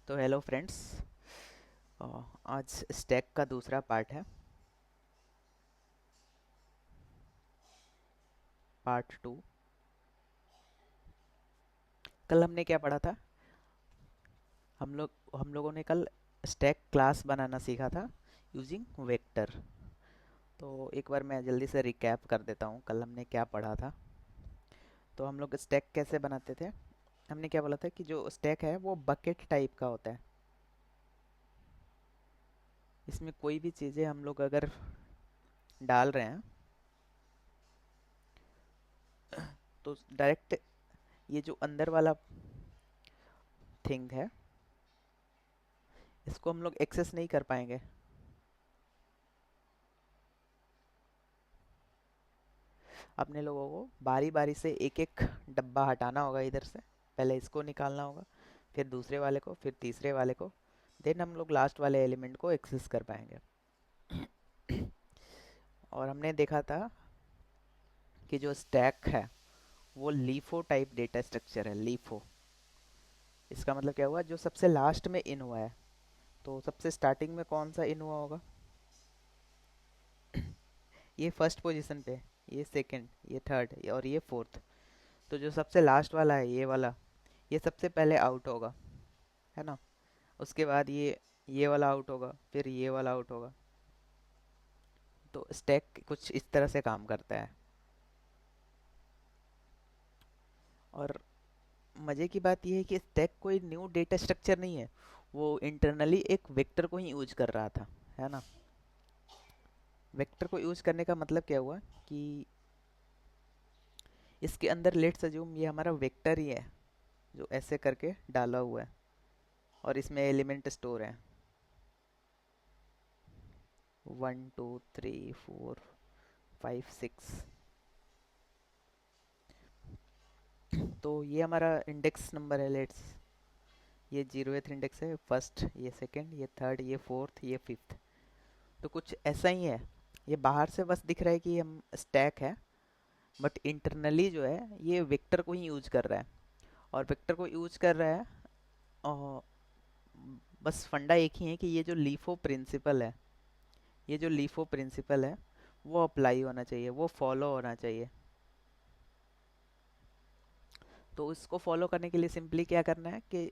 तो hello friends. आज stack का दूसरा पार्ट है, पार्ट 2। कल हमने क्या पढ़ा था? हम लोगों ने कल स्टैक क्लास बनाना सीखा था यूजिंग वेक्टर। तो एक बार मैं जल्दी से रिकैप कर देता हूँ कल हमने क्या पढ़ा था। तो हम लोग स्टैक कैसे बनाते थे? हमने क्या बोला था कि जो स्टैक है वो बकेट टाइप का होता है। इसमें कोई भी चीज़ें हम लोग अगर डाल रहे हैं तो डायरेक्ट ये जो अंदर वाला थिंग है इसको हम लोग एक्सेस नहीं कर पाएंगे। अपने लोगों को बारी बारी से एक एक डब्बा हटाना होगा इधर से। पहले इसको निकालना होगा, फिर दूसरे वाले को, फिर तीसरे वाले को। देन हम लोग लास्ट वाले एलिमेंट को एक्सेस कर पाएंगे। और हमने देखा था कि जो स्टैक है वो लीफो टाइप डेटा स्ट्रक्चर है। लीफो, इसका मतलब क्या हुआ? जो सबसे लास्ट में इन हुआ है, तो सबसे स्टार्टिंग में कौन सा इन हुआ होगा? ये फर्स्ट पोजीशन पे, ये सेकंड, ये थर्ड, और ये फोर्थ। तो जो सबसे लास्ट वाला है ये वाला, ये सबसे पहले आउट होगा, है ना। उसके बाद ये वाला आउट होगा, फिर ये वाला आउट होगा। तो स्टैक कुछ इस तरह से काम करता है। और मज़े की बात यह है कि स्टैक कोई न्यू डेटा स्ट्रक्चर नहीं है, वो इंटरनली एक वेक्टर को ही यूज कर रहा था, है ना। वेक्टर को यूज करने का मतलब क्या हुआ कि इसके अंदर लेट्स अज्यूम ये हमारा वेक्टर ही है जो ऐसे करके डाला हुआ है, और इसमें एलिमेंट स्टोर है 1 2 3 4 5 6। तो ये हमारा इंडेक्स नंबर है। लेट्स, ये 0th इंडेक्स है, फर्स्ट, ये सेकंड, ये थर्ड, ये फोर्थ, ये फिफ्थ। तो कुछ ऐसा ही है। ये बाहर से बस दिख रहा है कि हम स्टैक है, बट इंटरनली जो है ये वेक्टर को ही यूज कर रहा है। और वेक्टर को यूज कर रहा है, और बस फंडा एक ही है कि ये जो लीफो प्रिंसिपल है, ये जो लीफो प्रिंसिपल है वो अप्लाई होना चाहिए, वो फॉलो होना चाहिए। तो इसको फॉलो करने के लिए सिंपली क्या करना है कि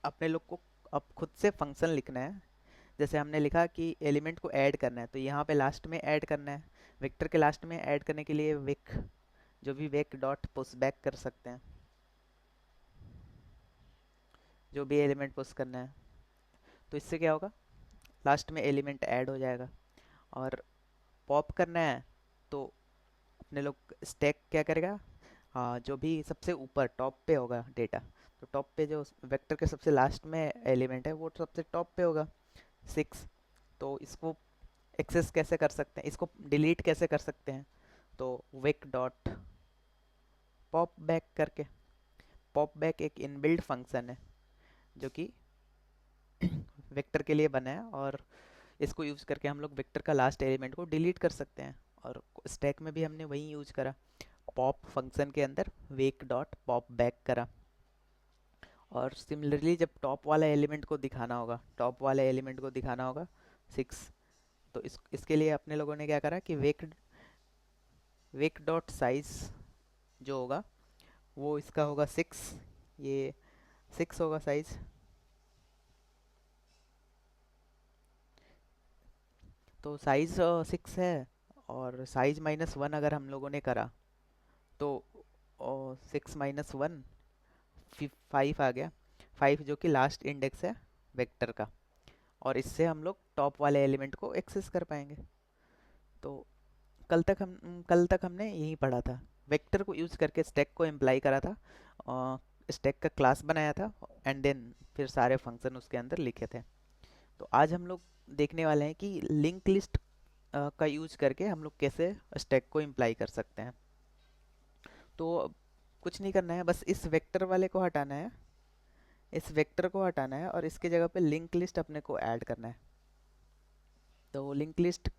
अपने लोग को अब खुद से फंक्शन लिखना है। जैसे हमने लिखा कि एलिमेंट को ऐड करना है, तो यहाँ पे लास्ट में ऐड करना है। वेक्टर के लास्ट में ऐड करने के लिए वेक, जो भी वेक डॉट पुश बैक कर सकते हैं, जो भी एलिमेंट पुश करना है। तो इससे क्या होगा? लास्ट में एलिमेंट ऐड हो जाएगा। और पॉप करना है तो अपने लोग स्टैक क्या करेगा? हाँ, जो भी सबसे ऊपर टॉप पे होगा डेटा, तो टॉप पे जो वेक्टर के सबसे लास्ट में एलिमेंट है वो सबसे टॉप पे होगा, 6। तो इसको एक्सेस कैसे कर सकते हैं, इसको डिलीट कैसे कर सकते हैं? तो वेक डॉट पॉप बैक करके। पॉप बैक एक इनबिल्ट फंक्शन है जो कि वेक्टर के लिए बना है, और इसको यूज करके हम लोग वेक्टर का लास्ट एलिमेंट को डिलीट कर सकते हैं। और स्टैक में भी हमने वही यूज करा, पॉप फंक्शन के अंदर वेक डॉट पॉप बैक करा। और सिमिलरली जब टॉप वाला एलिमेंट को दिखाना होगा, टॉप वाले एलिमेंट को दिखाना होगा 6, तो इसके लिए अपने लोगों ने क्या करा कि वेक वेक डॉट साइज जो होगा वो इसका होगा 6। ये 6 होगा साइज। तो साइज 6 है, और साइज -1 अगर हम लोगों ने करा तो 6 - 1 5 आ गया। 5 जो कि लास्ट इंडेक्स है वेक्टर का, और इससे हम लोग टॉप वाले एलिमेंट को एक्सेस कर पाएंगे। तो कल तक हमने यही पढ़ा था। वेक्टर को यूज करके स्टैक को इम्प्लाई करा था, स्टैक का क्लास बनाया था, एंड देन फिर सारे फंक्शन उसके अंदर लिखे थे। तो आज हम लोग देखने वाले हैं कि लिंक लिस्ट का यूज करके हम लोग कैसे स्टैक को इम्प्लाई कर सकते हैं। तो कुछ नहीं करना है, बस इस वेक्टर वाले को हटाना है, इस वेक्टर को हटाना है, और इसके जगह पे लिंक लिस्ट अपने को ऐड करना है। तो लिंक लिस्ट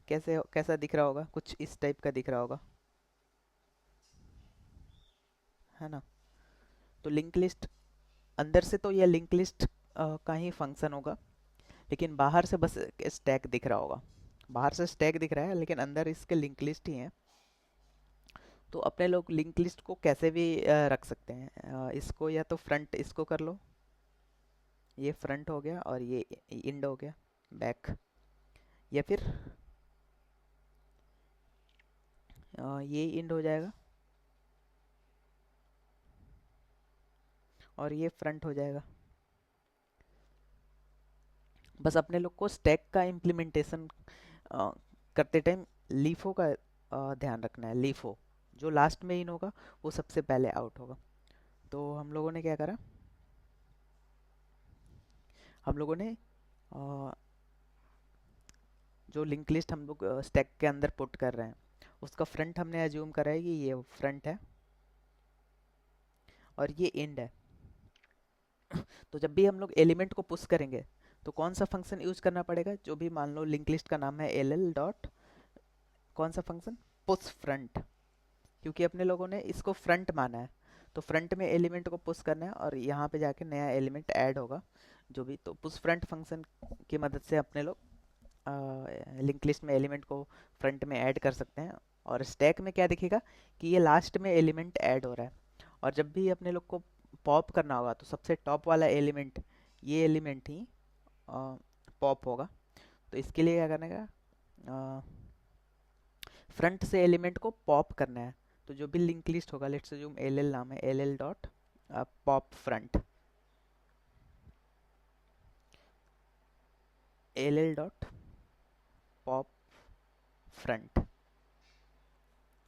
कैसा दिख रहा होगा? कुछ इस टाइप का दिख रहा होगा, है ना। तो लिंक लिस्ट अंदर से तो ये लिंक लिस्ट का ही फंक्शन होगा, लेकिन बाहर से बस स्टैक दिख रहा होगा। बाहर से स्टैक दिख रहा है लेकिन अंदर इसके लिंक लिस्ट ही है। तो अपने लोग लिंक लिस्ट को कैसे भी रख सकते हैं। इसको या तो फ्रंट इसको कर लो, ये फ्रंट हो गया और ये इंड हो गया, बैक। या फिर ये इंड हो जाएगा और ये फ्रंट हो जाएगा। बस अपने लोग को स्टैक का इम्प्लीमेंटेशन करते टाइम लीफो का ध्यान रखना है। लीफो जो लास्ट में इन होगा वो सबसे पहले आउट होगा। तो हम लोगों ने क्या करा, हम लोगों ने जो लिंक लिस्ट हम लोग स्टैक के अंदर पुट कर रहे हैं उसका फ्रंट हमने एज्यूम करा है कि ये फ्रंट है और ये एंड है। तो जब भी हम लोग एलिमेंट को पुश करेंगे तो कौन सा फंक्शन यूज करना पड़ेगा, जो भी मान लो लिंक लिस्ट का नाम है एल एल डॉट कौन सा फंक्शन, पुश फ्रंट, क्योंकि अपने लोगों ने इसको फ्रंट माना है। तो फ्रंट में एलिमेंट को पुश करना है और यहाँ पे जाके नया एलिमेंट ऐड होगा जो भी। तो पुश फ्रंट फंक्शन की मदद से अपने लोग लिंक लिस्ट में एलिमेंट को फ्रंट में ऐड कर सकते हैं। और स्टैक में क्या दिखेगा कि ये लास्ट में एलिमेंट ऐड हो रहा है। और जब भी अपने लोग को पॉप करना होगा तो सबसे टॉप वाला एलिमेंट, ये एलिमेंट ही पॉप होगा। तो इसके लिए क्या करने का, फ्रंट से एलिमेंट को पॉप करना है। तो जो भी लिंक लिस्ट होगा, लेट्स अज्यूम एल एल नाम है, L L dot pop front, L L dot pop front.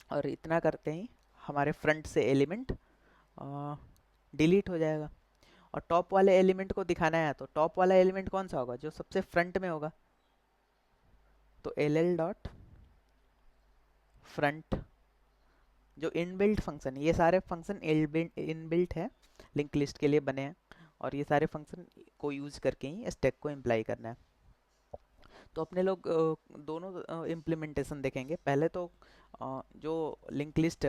और इतना करते ही हमारे फ्रंट से एलिमेंट डिलीट हो जाएगा। और टॉप वाले एलिमेंट को दिखाना है तो टॉप वाला एलिमेंट कौन सा होगा, जो सबसे फ्रंट में होगा। तो एल एल डॉट फ्रंट, जो इनबिल्ट फंक्शन है, ये सारे फंक्शन इनबिल्ट है, लिंक लिस्ट के लिए बने हैं। और ये सारे फंक्शन को यूज करके ही स्टैक को इम्प्लाई करना है। तो अपने लोग दोनों इम्प्लीमेंटेशन देखेंगे। पहले तो जो लिंक लिस्ट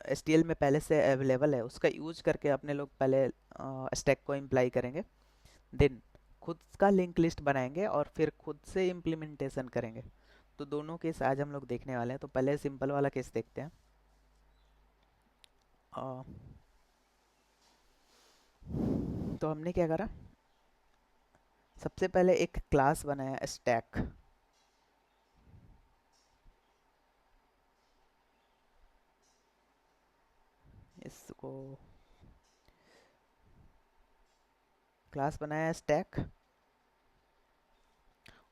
एसटीएल में पहले से अवेलेबल है उसका यूज करके अपने लोग पहले स्टैक को इम्प्लाई करेंगे। देन खुद का लिंक लिस्ट बनाएंगे और फिर खुद से इम्प्लीमेंटेशन करेंगे। तो दोनों केस आज हम लोग देखने वाले हैं। तो पहले सिंपल वाला केस देखते हैं। अ, तो हमने क्या करा, सबसे पहले एक क्लास बनाया स्टैक। इसको क्लास बनाया स्टैक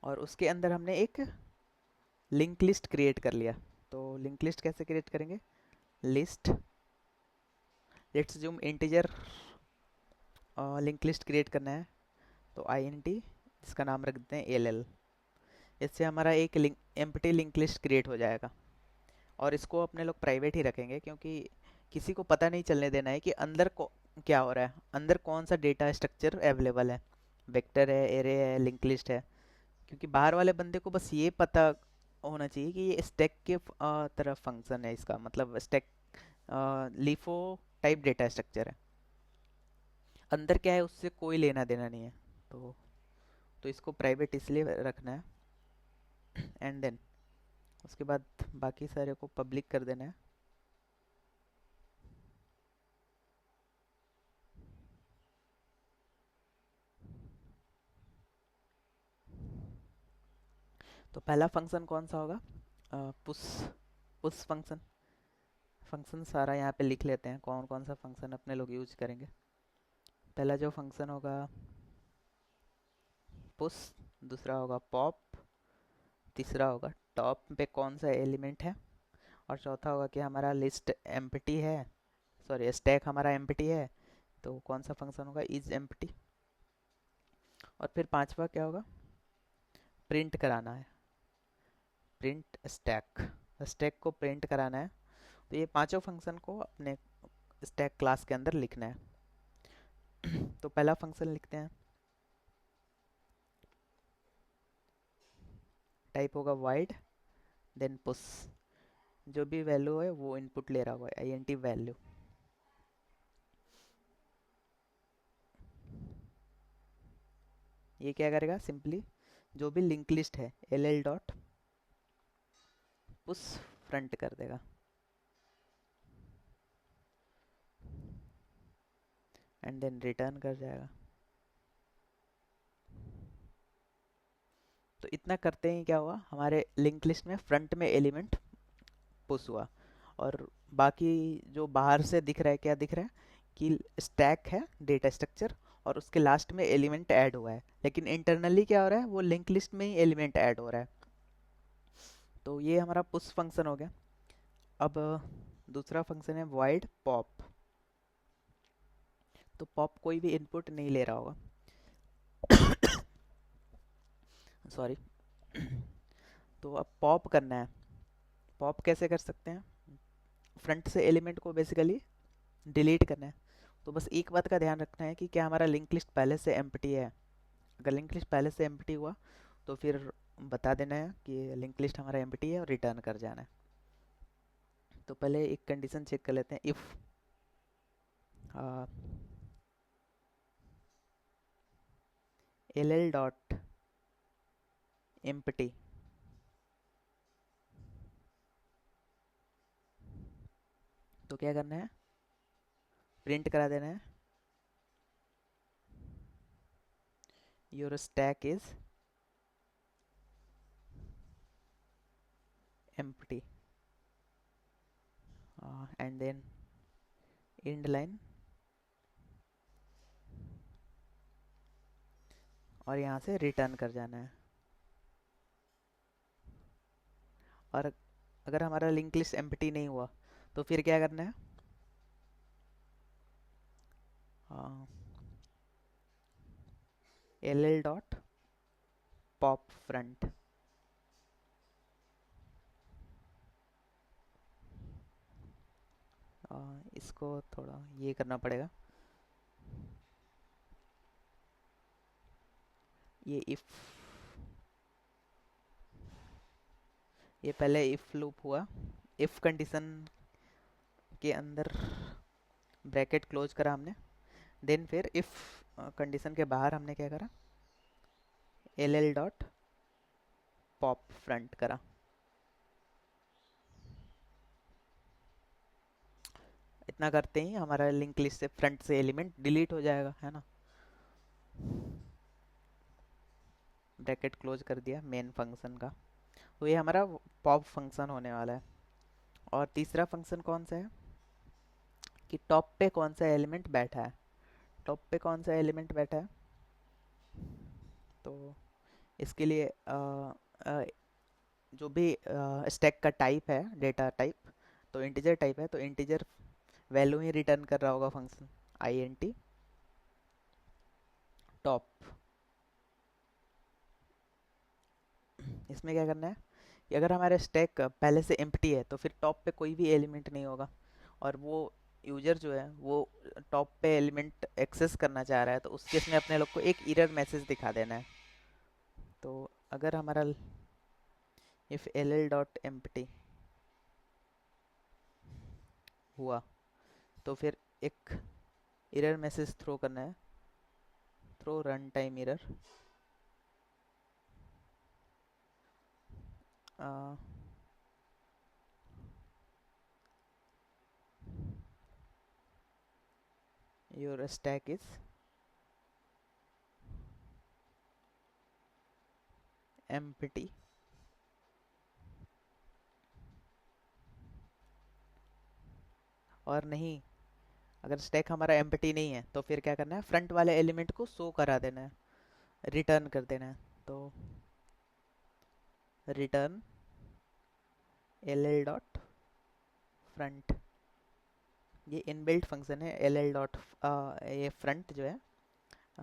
और उसके अंदर हमने एक लिंक लिस्ट क्रिएट कर लिया। तो लिंक लिस्ट कैसे क्रिएट करेंगे, list, let's zoom integer link list create करना है। तो आई एन टी, इसका नाम रख देते हैं एल एल। इससे हमारा एक link empty link list create हो जाएगा। और इसको अपने लोग प्राइवेट ही रखेंगे क्योंकि किसी को पता नहीं चलने देना है कि अंदर को क्या हो रहा है, अंदर कौन सा डेटा स्ट्रक्चर अवेलेबल है, वेक्टर है, एरे है, लिंक लिस्ट है। क्योंकि बाहर वाले बंदे को बस ये पता होना चाहिए कि ये स्टैक के तरफ फंक्शन है, इसका मतलब stack LIFO type data structure है। अंदर क्या है उससे कोई लेना देना नहीं है। तो इसको प्राइवेट इसलिए रखना है। एंड देन उसके बाद बाकी सारे को पब्लिक कर देना है। तो पहला फंक्शन कौन सा होगा, पुश, पुश फंक्शन। फंक्शन सारा यहाँ पे लिख लेते हैं, कौन कौन सा फंक्शन अपने लोग यूज करेंगे। पहला जो फंक्शन होगा पुश, दूसरा होगा पॉप, तीसरा होगा टॉप पे कौन सा एलिमेंट है, और चौथा होगा कि हमारा लिस्ट एम्प्टी है, सॉरी स्टैक हमारा एम्प्टी है, तो कौन सा फंक्शन होगा, इज एम्प्टी। और फिर पांचवा क्या होगा, प्रिंट कराना है, प्रिंट स्टैक, स्टैक को प्रिंट कराना है। तो ये पांचों फंक्शन को अपने स्टैक क्लास के अंदर लिखना है। तो पहला फंक्शन लिखते हैं, टाइप होगा वाइड, देन पुश, जो भी वैल्यू है वो इनपुट ले रहा होगा, आई एन टी वैल्यू। ये क्या करेगा, सिंपली जो भी लिंक लिस्ट है एल डॉट पुश फ्रंट कर देगा। एंड देन रिटर्न कर जाएगा। तो इतना करते ही क्या हुआ, हमारे लिंक लिस्ट में फ्रंट में एलिमेंट पुश हुआ। और बाकी जो बाहर से दिख रहा है, क्या दिख रहा है कि स्टैक है डेटा स्ट्रक्चर और उसके लास्ट में एलिमेंट ऐड हुआ है, लेकिन इंटरनली क्या हो रहा है, वो लिंक लिस्ट में ही एलिमेंट ऐड हो रहा है। तो ये हमारा पुश फंक्शन हो गया। अब दूसरा फंक्शन है void pop। तो पॉप कोई भी इनपुट नहीं ले रहा होगा, सॉरी। तो अब पॉप करना है। पॉप कैसे कर सकते हैं, फ्रंट से एलिमेंट को बेसिकली डिलीट करना है। तो बस एक बात का ध्यान रखना है कि क्या हमारा लिंक लिस्ट पहले से एम्प्टी है। अगर लिंक लिस्ट पहले से एम्प्टी हुआ तो फिर बता देना है कि लिंक लिस्ट हमारा एम्प्टी है और रिटर्न कर जाना है। तो पहले एक कंडीशन चेक कर लेते हैं, if L L dot empty, तो क्या करना है, प्रिंट करा देना है your stack is empty and then end line, और यहाँ से रिटर्न कर जाना है। और अगर हमारा लिंक लिस्ट एम्प्टी नहीं हुआ तो फिर क्या करना है, L L dot pop front, इसको थोड़ा ये करना पड़ेगा, ये इफ, ये पहले इफ लूप हुआ, इफ कंडीशन के अंदर ब्रैकेट क्लोज करा हमने, देन फिर इफ कंडीशन के बाहर हमने क्या करा, L L dot pop front करा। इतना करते ही हमारा लिंक लिस्ट से फ्रंट से एलिमेंट डिलीट हो जाएगा, है ना। ब्रैकेट क्लोज कर दिया मेन फंक्शन का। तो ये हमारा पॉप फंक्शन होने वाला है। और तीसरा फंक्शन कौन सा है कि टॉप पे कौन सा एलिमेंट बैठा है, टॉप पे कौन सा एलिमेंट बैठा है। तो इसके लिए जो भी स्टैक का टाइप है, डेटा टाइप, तो इंटीजर टाइप है, तो इंटीजर वैल्यू ही रिटर्न कर रहा होगा function I N T top. इसमें क्या करना है कि अगर हमारा स्टैक पहले से एम्प्टी है तो फिर टॉप पे कोई भी एलिमेंट नहीं होगा, और वो यूजर जो है वो टॉप पे एलिमेंट एक्सेस करना चाह रहा है, तो उस केस में अपने लोग को एक एरर मैसेज दिखा देना है। तो अगर हमारा if L L dot empty हुआ तो फिर एक एरर मैसेज थ्रो करना है, throw run time error, your stack is empty. और नहीं, अगर स्टैक हमारा एम्प्टी नहीं है तो फिर क्या करना है, फ्रंट वाले एलिमेंट को शो करा देना है, रिटर्न कर देना है। तो return L L dot front, ये इनबिल्ट फंक्शन है एल एल डॉट, ये फ्रंट जो है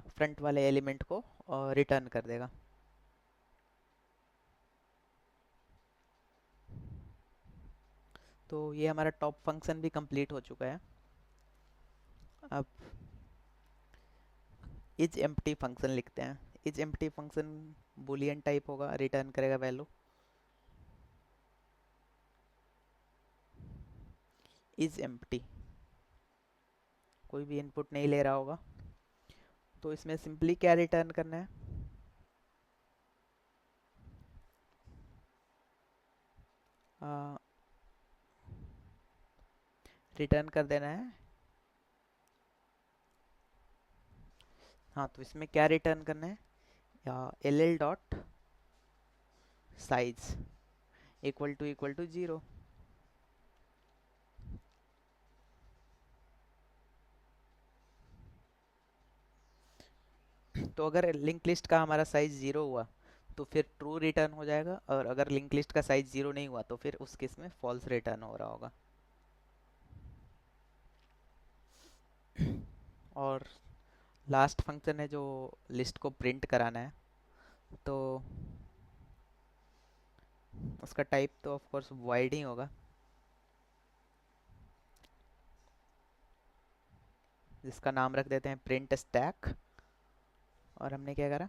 फ्रंट वाले एलिमेंट को रिटर्न कर देगा। तो ये हमारा टॉप फंक्शन भी कंप्लीट हो चुका है। अब इज एम्प्टी फंक्शन लिखते हैं। Is empty function Boolean type होगा, रिटर्न करेगा वैल्यू इज एम्प्टी, कोई भी इनपुट नहीं ले रहा होगा। तो इसमें सिंपली क्या रिटर्न करना है, रिटर्न कर देना है। हाँ, तो इसमें क्या रिटर्न करना है, L L dot size equal to 0। तो अगर लिंक लिस्ट का हमारा साइज 0 हुआ तो फिर ट्रू रिटर्न हो जाएगा, और अगर लिंक लिस्ट का साइज 0 नहीं हुआ तो फिर उस केस में फॉल्स रिटर्न हो रहा होगा। और लास्ट फंक्शन है जो लिस्ट को प्रिंट कराना है, तो उसका टाइप तो ऑफ कोर्स वाइड ही होगा, जिसका नाम रख देते हैं प्रिंट स्टैक। और हमने क्या करा,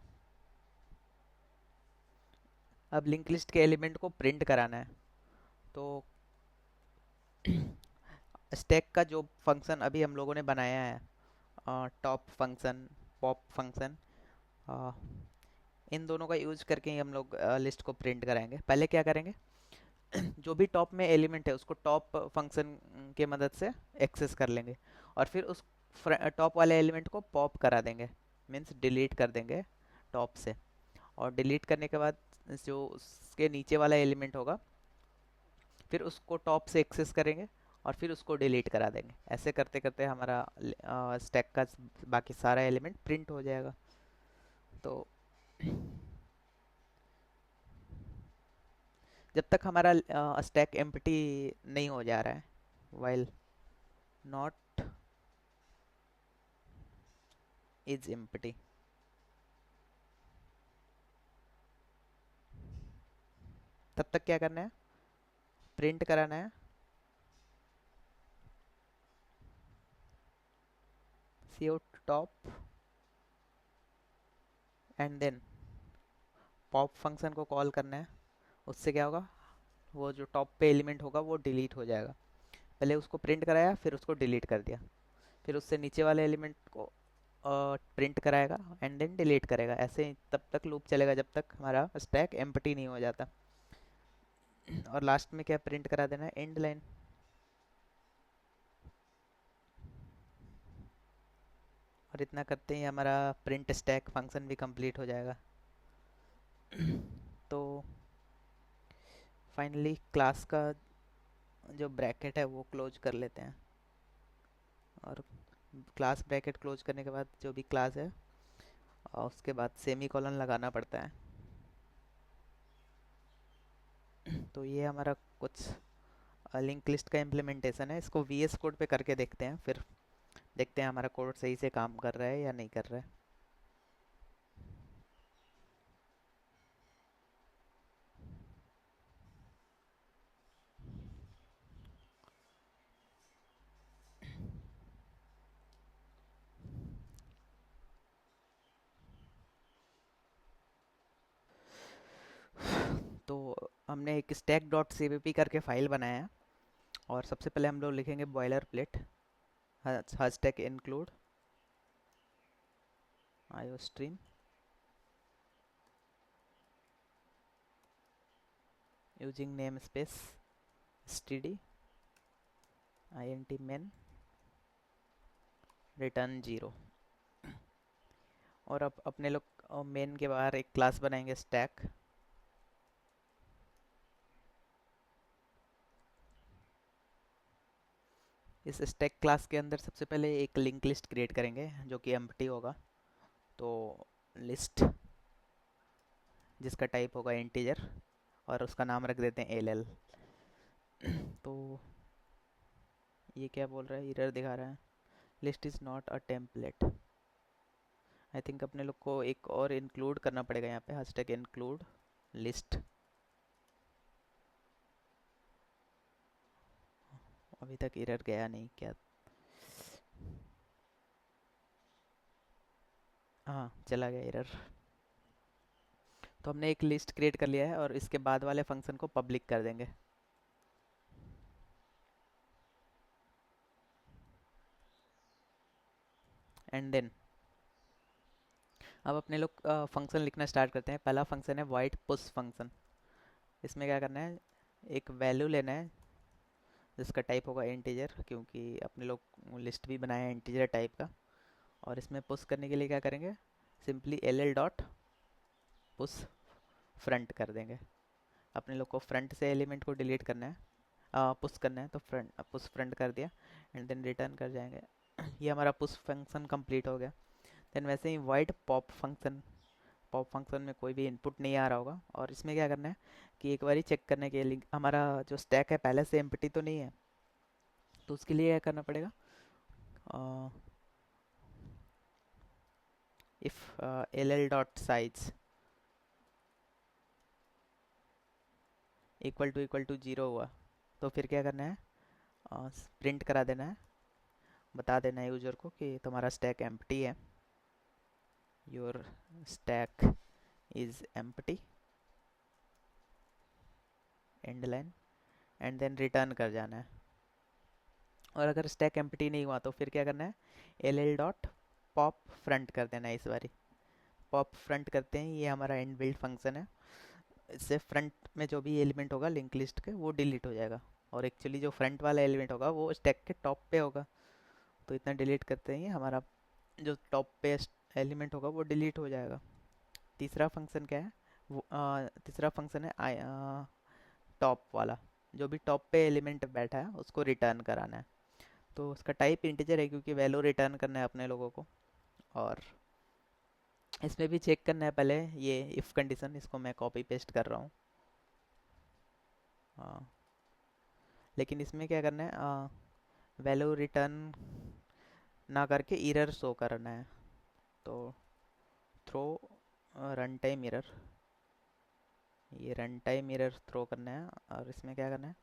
अब लिंक लिस्ट के एलिमेंट को प्रिंट कराना है। तो स्टैक का जो फंक्शन अभी हम लोगों ने बनाया है, टॉप फंक्शन, पॉप फंक्शन, इन दोनों का यूज करके ही हम लोग लिस्ट को प्रिंट कराएंगे। पहले क्या करेंगे, जो भी टॉप में एलिमेंट है उसको टॉप फंक्शन के मदद से एक्सेस कर लेंगे, और फिर उस टॉप वाले एलिमेंट को पॉप करा देंगे, मीन्स डिलीट कर देंगे टॉप से। और डिलीट करने के बाद जो उसके नीचे वाला एलिमेंट होगा फिर उसको टॉप से एक्सेस करेंगे और फिर उसको डिलीट करा देंगे। ऐसे करते करते हमारा स्टैक का बाकी सारा एलिमेंट प्रिंट हो जाएगा। तो जब तक हमारा स्टैक एम्प्टी नहीं हो जा रहा है, वाइल नॉट इज एम्प्टी, तब तक क्या करना है, प्रिंट कराना है cout top, and then pop function को कॉल करना है। उससे क्या होगा, वो जो टॉप पे एलिमेंट होगा वो डिलीट हो जाएगा। पहले उसको प्रिंट कराया फिर उसको डिलीट कर दिया, फिर उससे नीचे वाले एलिमेंट को प्रिंट कराएगा एंड देन डिलीट करेगा। ऐसे ही तब तक लूप चलेगा जब तक हमारा स्टैक एम्प्टी नहीं हो जाता। और लास्ट में क्या प्रिंट करा देना है, एंड लाइन। और इतना करते ही हमारा प्रिंट स्टैक फंक्शन भी कंप्लीट हो जाएगा। तो फाइनली क्लास का जो ब्रैकेट है वो क्लोज कर लेते हैं, और क्लास ब्रैकेट क्लोज करने के बाद जो भी क्लास है उसके बाद सेमी कॉलन लगाना पड़ता है। तो ये हमारा कुछ लिंक लिस्ट का इम्प्लीमेंटेशन है। इसको VS कोड पे करके देखते हैं, फिर देखते हैं हमारा कोड सही से काम कर रहा है या नहीं कर रहा है। तो हमने एक स्टैक डॉट cpp करके फाइल बनाया है, और सबसे पहले हम लोग लिखेंगे boiler plate hashtag include iostream using name space std int main return 0। और अब अपने लोग मेन के बाहर एक क्लास बनाएंगे स्टैक। इस स्टैक क्लास के अंदर सबसे पहले एक लिंक लिस्ट क्रिएट करेंगे जो कि एम्प्टी होगा। तो लिस्ट जिसका टाइप होगा इंटीजर, और उसका नाम रख देते हैं एल एल। तो ये क्या बोल रहा है, एरर दिखा रहा है, list is not a template. I think अपने लोग को एक और इंक्लूड करना पड़ेगा यहाँ पे, हैशटैग इंक्लूड लिस्ट। अभी तक एरर गया नहीं क्या, हाँ चला गया एरर। तो हमने एक लिस्ट क्रिएट कर लिया है और इसके बाद वाले फंक्शन को पब्लिक कर देंगे। एंड देन अब अपने लोग फंक्शन लिखना स्टार्ट करते हैं। पहला फंक्शन है वाइट पुश फंक्शन। इसमें क्या करना है, एक वैल्यू लेना है जिसका टाइप होगा इंटीजर, क्योंकि अपने लोग लिस्ट भी बनाया है इंटीजर टाइप का। और इसमें पुश करने के लिए क्या करेंगे, simply L L dot push front कर देंगे। अपने लोग को फ्रंट से एलिमेंट को डिलीट करना है, पुश करना है, तो फ्रंट पुश फ्रंट कर दिया एंड देन रिटर्न कर जाएंगे। ये हमारा पुश फंक्शन कंप्लीट हो गया। देन वैसे ही वाइड पॉप फंक्शन में कोई भी इनपुट नहीं आ रहा होगा, और इसमें क्या करना है कि एक बारी चेक करने के लिए हमारा जो स्टैक है पहले से एम्प्टी तो नहीं है, तो उसके लिए क्या करना पड़ेगा, if L L dot size equal to zero हुआ, तो फिर क्या करना है, प्रिंट करा देना है, बता देना है यूजर को कि तुम्हारा स्टैक एम्प्टी है, your stack is empty, end line, and then return कर जाना है। और अगर स्टैक एम्प्टी नहीं हुआ तो फिर क्या करना है, L L dot pop front कर देना है। इस बारी पॉप फ्रंट करते हैं, ये हमारा एंड बिल्ड फंक्शन है। इससे फ्रंट में जो भी एलिमेंट होगा लिंक लिस्ट के वो डिलीट हो जाएगा, और एक्चुअली जो फ्रंट वाला एलिमेंट होगा वो स्टैक के टॉप पे होगा, तो इतना डिलीट करते ही हमारा जो टॉप पे एलिमेंट होगा वो डिलीट हो जाएगा। तीसरा फंक्शन क्या है, तीसरा फंक्शन है टॉप वाला, जो भी टॉप पे एलिमेंट बैठा है उसको रिटर्न कराना है। तो उसका टाइप इंटीजर है क्योंकि वैल्यू रिटर्न करना है अपने लोगों को। और इसमें भी चेक करना है पहले ये इफ़ कंडीशन, इसको मैं कॉपी पेस्ट कर रहा हूँ। हाँ, लेकिन इसमें क्या करना है, वैल्यू रिटर्न ना करके एरर शो करना है। तो थ्रो रन टाइम एरर, ये रन टाइम एरर थ्रो करना है। और इसमें क्या करना है,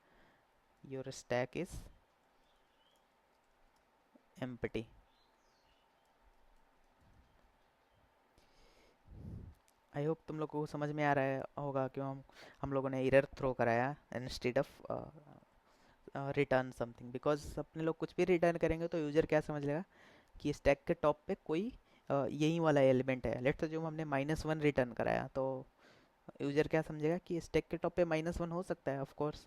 your stack is empty. I hope तुम लोग को समझ में आ रहा है होगा क्यों हम लोगों ने एरर थ्रो कराया instead of return something, because अपने लोग कुछ भी रिटर्न करेंगे तो यूजर क्या समझ लेगा कि स्टैक के टॉप पे कोई यही वाला एलिमेंट है। लेट्स जो हमने -1 रिटर्न कराया, तो यूजर क्या समझेगा कि स्टैक के टॉप पे -1 हो सकता है ऑफ कोर्स।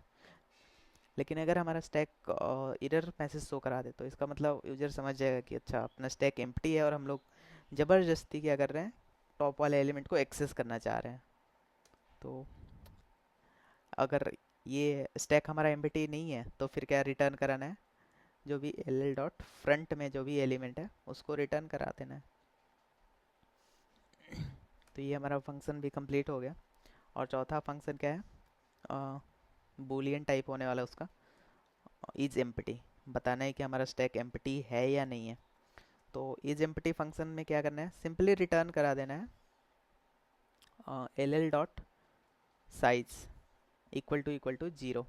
लेकिन अगर हमारा स्टैक एरर मैसेज शो करा दे तो इसका मतलब यूजर समझ जाएगा कि अच्छा अपना स्टैक एम्प्टी है और हम लोग ज़बरदस्ती क्या कर रहे हैं, टॉप वाले एलिमेंट को एक्सेस करना चाह रहे हैं। तो अगर ये स्टैक हमारा एम्प्टी नहीं है तो फिर क्या रिटर्न कराना है, जो भी एल एल डॉट फ्रंट में जो भी एलिमेंट है उसको रिटर्न करा देना है। तो ये हमारा फंक्शन भी कंप्लीट हो गया। और चौथा फंक्शन क्या है, बूलियन टाइप होने वाला उसका इज एम्प्टी, बताना है कि हमारा स्टैक एम्प्टी है या नहीं है। तो इज एम्प्टी फंक्शन में क्या करना है, सिंपली रिटर्न करा देना है L L dot size equal to zero.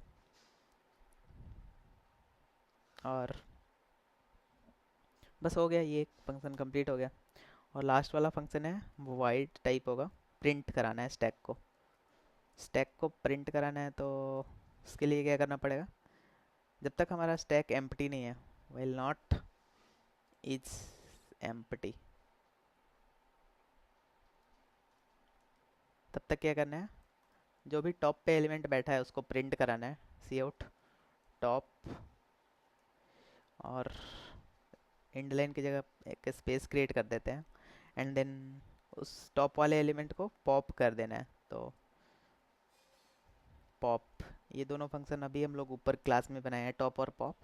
और बस हो गया, ये फंक्शन कंप्लीट हो गया। और लास्ट वाला फंक्शन है वो वाइड टाइप होगा, प्रिंट कराना है स्टैक को। स्टैक को प्रिंट कराना है तो उसके लिए क्या करना पड़ेगा, जब तक हमारा स्टैक एम्प्टी नहीं है, व्हाइल नॉट इज एम्प्टी, तब तक क्या करना है, जो भी टॉप पे एलिमेंट बैठा है उसको प्रिंट कराना है, सी आउट टॉप, और एंड लाइन की जगह एक स्पेस क्रिएट कर देते हैं, एंड देन उस टॉप वाले एलिमेंट को पॉप कर देना है। तो पॉप, ये दोनों फंक्शन अभी हम लोग ऊपर क्लास में बनाए हैं, टॉप और पॉप।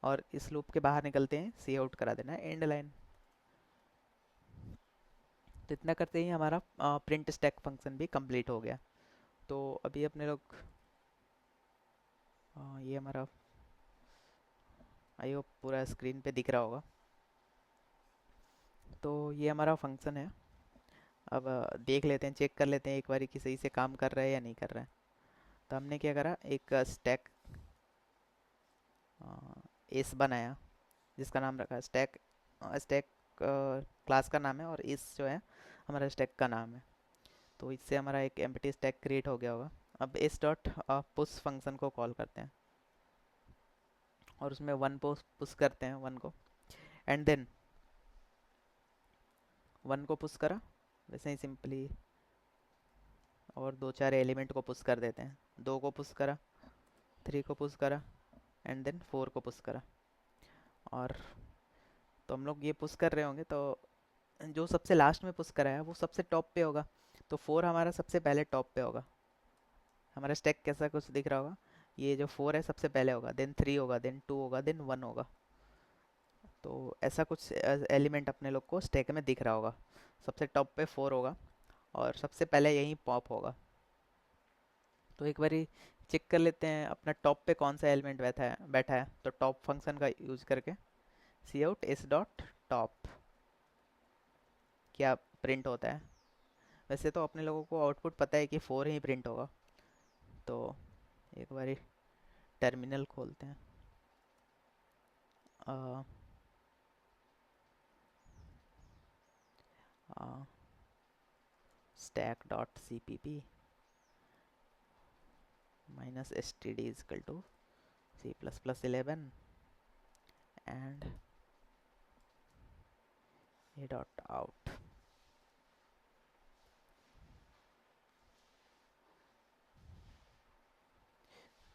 और इस लूप के बाहर निकलते हैं, सी आउट करा देना है एंड लाइन। तो इतना करते ही हमारा प्रिंट स्टैक फंक्शन भी कंप्लीट हो गया। तो अभी अपने लोग ये हमारा आई होप पूरा स्क्रीन पे दिख रहा होगा। तो ये हमारा फंक्शन है। अब देख लेते हैं, चेक कर लेते हैं एक बारी कि सही से काम कर रहा है या नहीं कर रहा है। तो हमने क्या करा, एक स्टैक एस बनाया जिसका नाम रखा स्टैक। स्टैक क्लास का नाम है और इस जो है हमारा स्टैक का नाम है। तो इससे हमारा एक एम्प्टी स्टैक क्रिएट हो गया होगा। अब इस डॉट पुश फंक्शन को कॉल करते हैं और उसमें वन पुश करते हैं, वन को, एंड देन वन को पुश करा वैसे ही सिंपली, और दो चार एलिमेंट को पुश कर देते हैं, दो को पुश करा 3 को पुश करा एंड देन 4 को पुश करा। और तो हम लोग ये पुश कर रहे होंगे तो जो सबसे लास्ट में पुश करा है वो सबसे टॉप पे होगा। तो 4 हमारा सबसे पहले टॉप पे होगा। हमारा स्टैक कैसा कुछ दिख रहा होगा, ये जो 4 है सबसे पहले होगा, देन 3 होगा, देन 2 होगा, देन 1 होगा। तो ऐसा कुछ एलिमेंट अपने लोग को स्टैक में दिख रहा होगा। सबसे टॉप पे 4 होगा और सबसे पहले यहीं पॉप होगा। तो एक बारी चेक कर लेते हैं अपना टॉप पे कौन सा एलिमेंट बैठा है। तो टॉप फंक्शन का यूज करके सी आउट एस डॉट टॉप क्या प्रिंट होता है। वैसे तो अपने लोगों को आउटपुट पता है कि 4 ही प्रिंट होगा। तो एक बारी टर्मिनल खोलते हैं। Stack dot C P P minus S T D equal to C++11 and A dot out.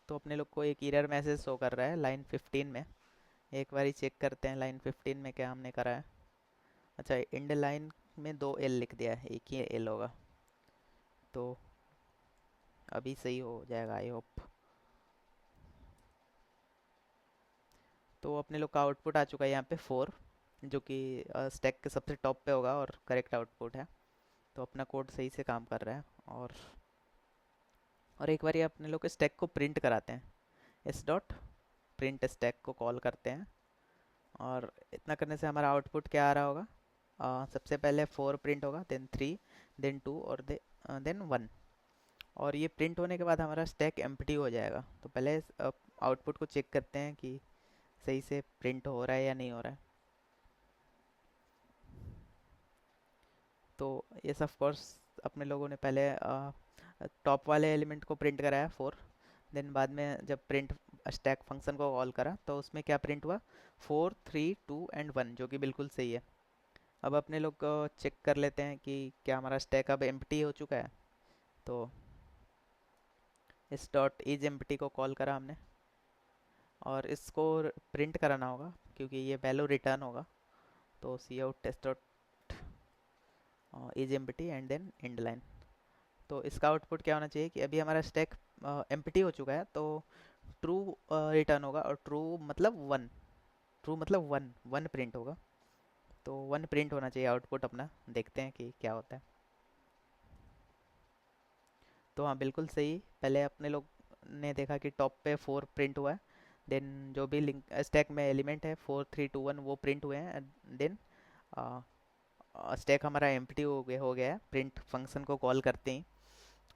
तो अपने लोग को एक एरर मैसेज शो कर रहा है लाइन 15 में। एक बारी चेक करते हैं लाइन 15 में क्या हमने करा है। अच्छा, इंड लाइन में 2 एल लिख दिया है, एक ही एल होगा। तो अभी सही हो जाएगा आई होप। तो अपने लोग का आउटपुट आ चुका है यहाँ पे 4, जो कि स्टैक के सबसे टॉप पे होगा और करेक्ट आउटपुट है। तो अपना कोड सही से काम कर रहा है। और एक बार ये अपने लोग स्टैक को प्रिंट कराते हैं। एस डॉट प्रिंट स्टैक को कॉल करते हैं और इतना करने से हमारा आउटपुट क्या आ रहा होगा। सबसे पहले 4 प्रिंट होगा, देन 3, देन 2 और देन 1। और ये प्रिंट होने के बाद हमारा स्टैक एम्प्टी हो जाएगा। तो पहले आउटपुट को चेक करते हैं कि सही से प्रिंट हो रहा है या नहीं हो रहा है। तो ये ऑफ कोर्स अपने लोगों ने पहले टॉप वाले एलिमेंट को प्रिंट कराया 4। देन बाद में जब प्रिंट स्टैक फंक्शन को कॉल करा तो उसमें क्या प्रिंट हुआ, 4, 3, 2 एंड 1, जो कि बिल्कुल सही है। अब अपने लोग चेक कर लेते हैं कि क्या हमारा स्टैक अब एम्प्टी हो चुका है। तो इस डॉट इज एम्प्टी को कॉल करा हमने और इसको प्रिंट कराना होगा क्योंकि ये वैल्यू रिटर्न होगा। तो cout test dot is empty and then end line. तो इसका आउटपुट क्या होना चाहिए कि अभी हमारा स्टैक एम्प्टी हो चुका है। तो ट्रू रिटर्न होगा और ट्रू मतलब 1, ट्रू मतलब 1 1 प्रिंट होगा। तो 1 प्रिंट होना चाहिए आउटपुट अपना। देखते हैं कि क्या होता है। तो हाँ, बिल्कुल सही। पहले अपने लोग ने देखा कि टॉप पे 4 प्रिंट हुआ है। देन जो भी लिंक स्टैक में एलिमेंट है 4, 3, 2, 1 वो प्रिंट हुए हैं। देन स्टैक हमारा एम्प्टी हो गया है प्रिंट फंक्शन को कॉल करते ही।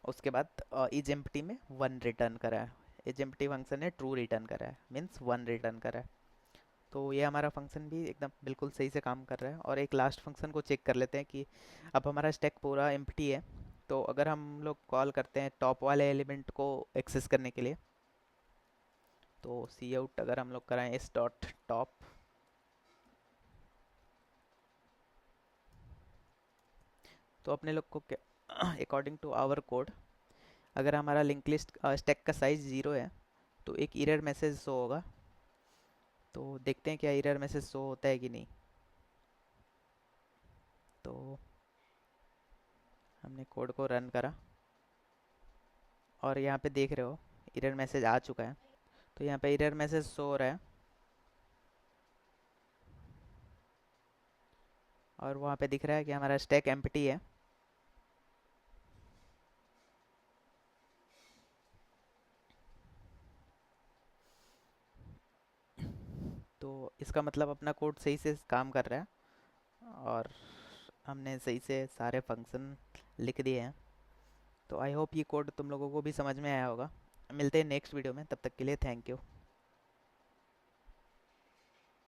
उसके बाद इज एम्प्टी में 1 रिटर्न करा है। इज एम्प्टी फंक्शन ने ट्रू रिटर्न करा है, मीन्स 1 रिटर्न करा है। तो ये हमारा फंक्शन भी एकदम बिल्कुल सही से काम कर रहा है। और एक लास्ट फंक्शन को चेक कर लेते हैं कि अब हमारा स्टैक पूरा एम्प्टी है। तो अगर हम लोग कॉल करते हैं टॉप वाले एलिमेंट को एक्सेस करने के लिए, तो सी आउट अगर हम लोग कराएं एस डॉट टॉप, तो अपने लोग को क्या अकॉर्डिंग टू आवर कोड, अगर हमारा लिंक लिस्ट स्टैक का साइज 0 है तो एक एरर मैसेज शो होगा। तो देखते हैं क्या एरर मैसेज शो होता है कि नहीं। तो हमने कोड को रन करा और यहाँ पे देख रहे हो एरर मैसेज आ चुका है। तो यहाँ पे एरर मैसेज शो हो रहा है और वहाँ पे दिख रहा है कि हमारा स्टैक एम्प्टी है। तो इसका मतलब अपना कोड सही से काम कर रहा है और हमने सही से सारे फंक्शन लिख दिए हैं। तो आई होप ये कोड तुम लोगों को भी समझ में आया होगा। मिलते हैं नेक्स्ट वीडियो में, तब तक के लिए थैंक यू।